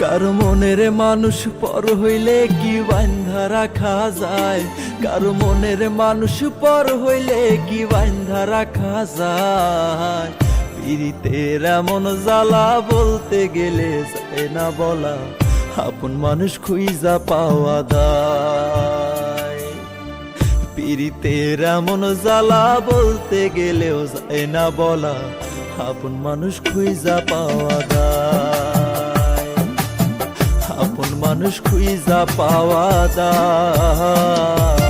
কারো মনের মানুষ পর হইলে কি বান্ধা রাখা যায়, কারো মনের মানুষ পর হইলে কি বান্ধা রাখা যায়। পিরিতের এমন জ্বালা বলতে গেলে যায় না বলা, আপন মানুষ খুঁজা পাওয়া দায়। পিরিতের এমন জ্বালা বলতে গেলেও যায় না বলা, আপন মানুষ খুঁজা পাওয়া দায়, আপন মানুষ খুঁজা পাওয়া দায়।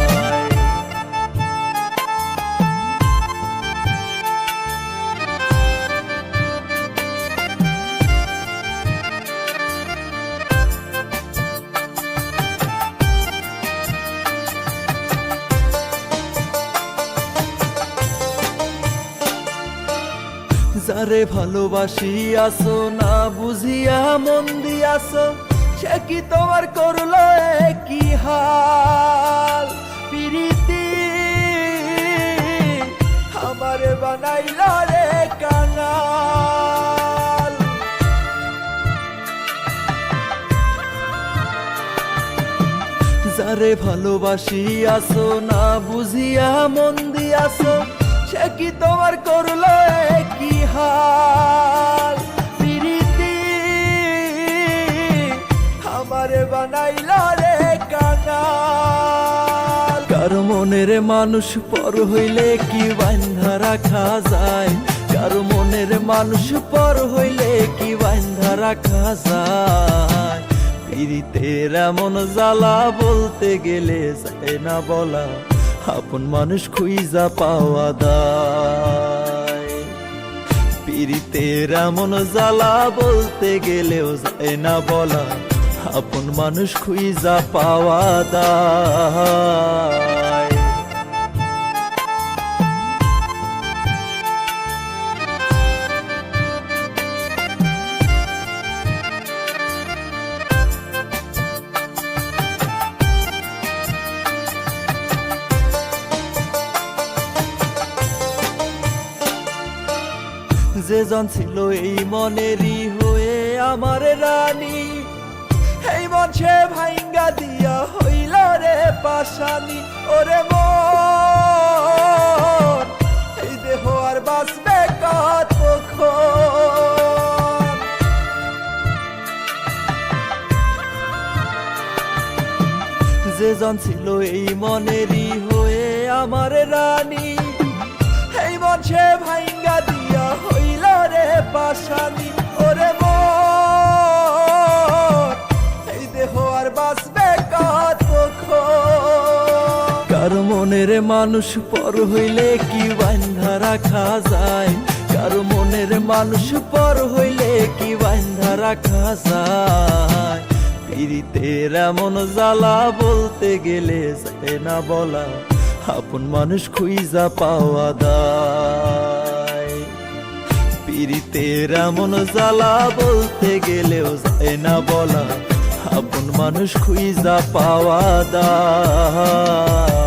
যারে ভালোবাসি আসো না বুঝিয়া মন দিয়াছো, সে কি তোমার করলো কি হাল। পিরিতি আমারে বানাইল রে কাঙাল। যারে ভালোবাসি আসো না বুঝিয়া মন দিয়াছো, সে কি তোমার করলো কি হাল। পিরিতি আমারে বানাইল রে কাঙাল। কারো মনের মানুষ পর হইলে কি বান্ধা রাখা যায়, কারো মনের মানুষ পর হইলে কি বান্ধা রাখা যায়। পিরিতের এমন জ্বালা বলতে গেলে যায় না বলা, আপন মানুষ খুঁজা পাওয়া দায়। পিরিতের এমন জ্বালা বলতে গেলেও যায় না বলা, আপন মানুষ খুঁজা পাওয়া দায়। যে জন ছিল এই মনেরই হয়ে আমার রানী, এই মন সে ভাইঙ্গা দিয়া হইল রে পাশানি। ওরে মন এই দেহ আর বাঁচবে কতক্ষণ। যে জন ছিল এই মনেরই হয়ে আমার রানী, এই মন সে ভাইঙ্গা দিয়া হইল রে পাশানি। ওরে মন এই দেহ আর বাঁচবে কতক্ষণ। কারো মনের মানুষ পর হইলে কি বান্ধা রাখা যায়, কারো মনের মানুষ পর হইলে কি বান্ধা রাখা যায়। পিরিতের এমন জ্বালা বলতে গেলে যায় না বলা, আপন মানুষ খুঁজা পাওয়া দায়। পিরিতের এমন জ্বালা বলতে গেলেও যায় না বলা, আপন মানুষ খুঁজা পাওয়া দায়।